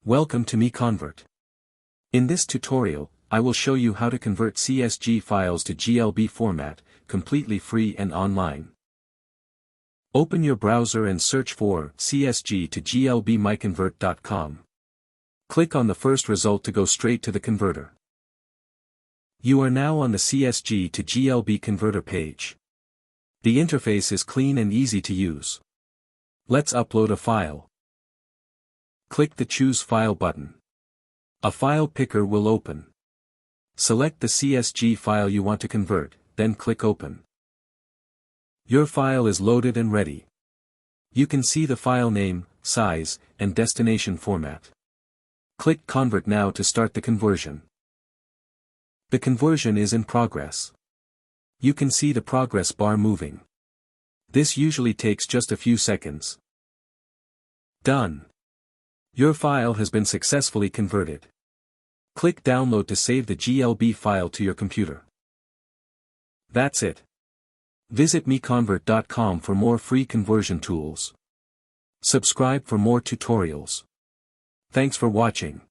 Welcome to MiConvert. In this tutorial, I will show you how to convert CSG files to GLB format, completely free and online. Open your browser and search for CSG to GLB MiConvert.com. Click on the first result to go straight to the converter. You are now on the CSG to GLB converter page. The interface is clean and easy to use. Let's upload a file. Click the Choose File button. A file picker will open. Select the CSG file you want to convert, then click Open. Your file is loaded and ready. You can see the file name, size, and destination format. Click Convert now to start the conversion. The conversion is in progress. You can see the progress bar moving. This usually takes just a few seconds. Done. Your file has been successfully converted. Click Download to save the GLB file to your computer. That's it. Visit MiConvert.com for more free conversion tools. Subscribe for more tutorials. Thanks for watching.